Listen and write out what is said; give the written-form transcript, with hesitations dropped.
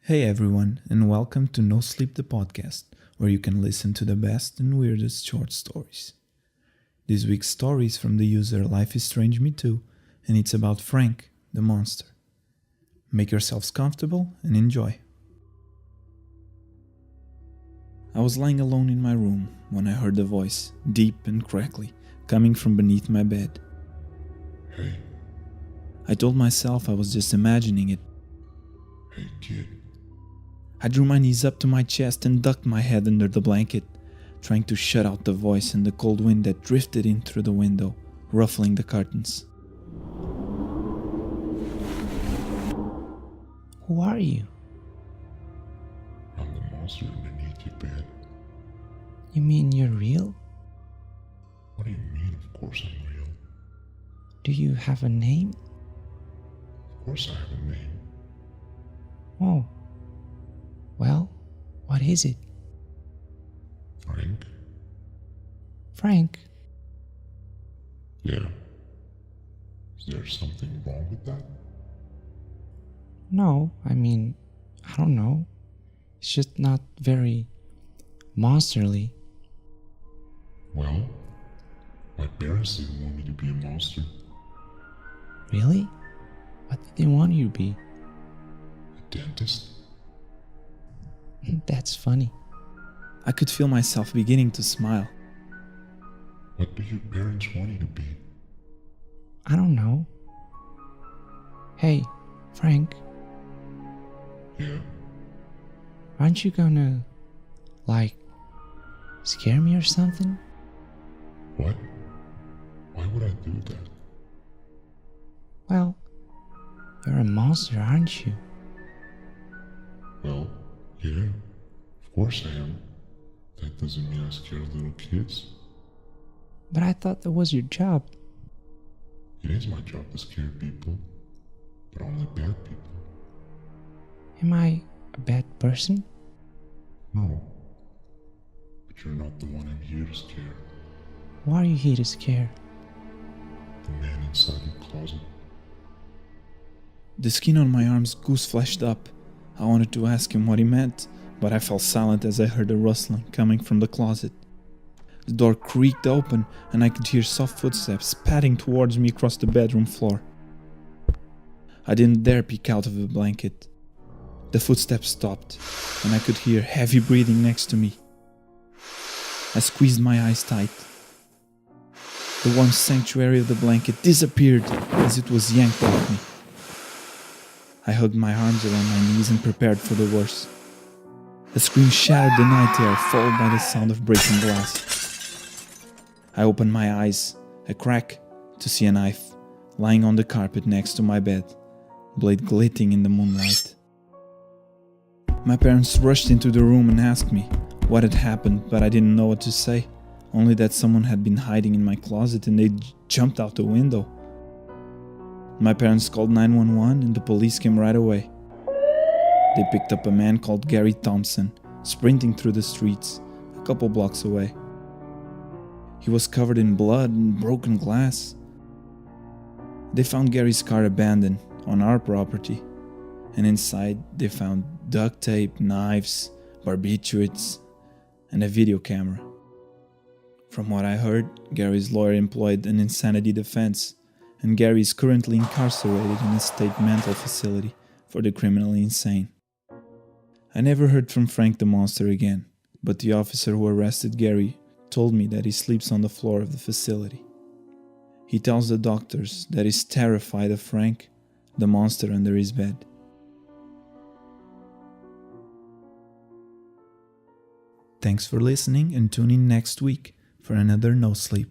Hey everyone, and welcome to No Sleep the podcast, where you can listen to the best and weirdest short stories. This week's story is from the user Life is Strange Me Too, and it's about Frank, the monster. Make yourselves comfortable and enjoy. I was lying alone in my room when I heard a voice, deep and crackly, coming from beneath my bed. Hey. I told myself I was just imagining it. Hey, kid. I drew my knees up to my chest and ducked my head under the blanket, trying to shut out the voice and the cold wind that drifted in through the window, ruffling the curtains. Who are you? I'm the monster beneath your bed. You mean you're real? What do you mean, of course I'm real? Do you have a name? Of course I have a name. Oh. Well, what is it? Frank? Frank? Yeah. Is there something wrong with that? No, I don't know. It's just not very monsterly. Well, my parents didn't want me to be a monster. Really? What did they want you to be? A dentist? That's funny. I could feel myself beginning to smile. What do your parents want you to be? I don't know. Hey, Frank, Yeah? aren't you gonna, scare me or something? What? Why would I do that? Well, you're a monster, aren't you? Well, yeah, of course I am. That doesn't mean I scare little kids. But I thought that was your job. It is my job to scare people, but only bad people. Am I a bad person? No, but you're not the one I'm here to scare. Why are you here to scare? The man inside your closet. The skin on my arms goose-fleshed up. I wanted to ask him what he meant, but I fell silent as I heard a rustling coming from the closet. The door creaked open and I could hear soft footsteps padding towards me across the bedroom floor. I didn't dare peek out of the blanket. The footsteps stopped and I could hear heavy breathing next to me. I squeezed my eyes tight. The warm sanctuary of the blanket disappeared as it was yanked off me. I hugged my arms around my knees and prepared for the worst. A scream shattered the night air, followed by the sound of breaking glass. I opened my eyes, a crack, to see a knife lying on the carpet next to my bed, blade glittering in the moonlight. My parents rushed into the room and asked me what had happened, but I didn't know what to say, only that someone had been hiding in my closet and they jumped out the window. My parents called 911 and the police came right away. They picked up a man called Gary Thompson, sprinting through the streets, a couple blocks away. He was covered in blood and broken glass. They found Gary's car abandoned on our property, and inside they found duct tape, knives, barbiturates, and a video camera. From what I heard, Gary's lawyer employed an insanity defense, and Gary is currently incarcerated in a state mental facility for the criminally insane. I never heard from Frank the monster again, but the officer who arrested Gary told me that he sleeps on the floor of the facility. He tells the doctors that he's terrified of Frank, the monster under his bed. Thanks for listening and tune in next week for another No Sleep.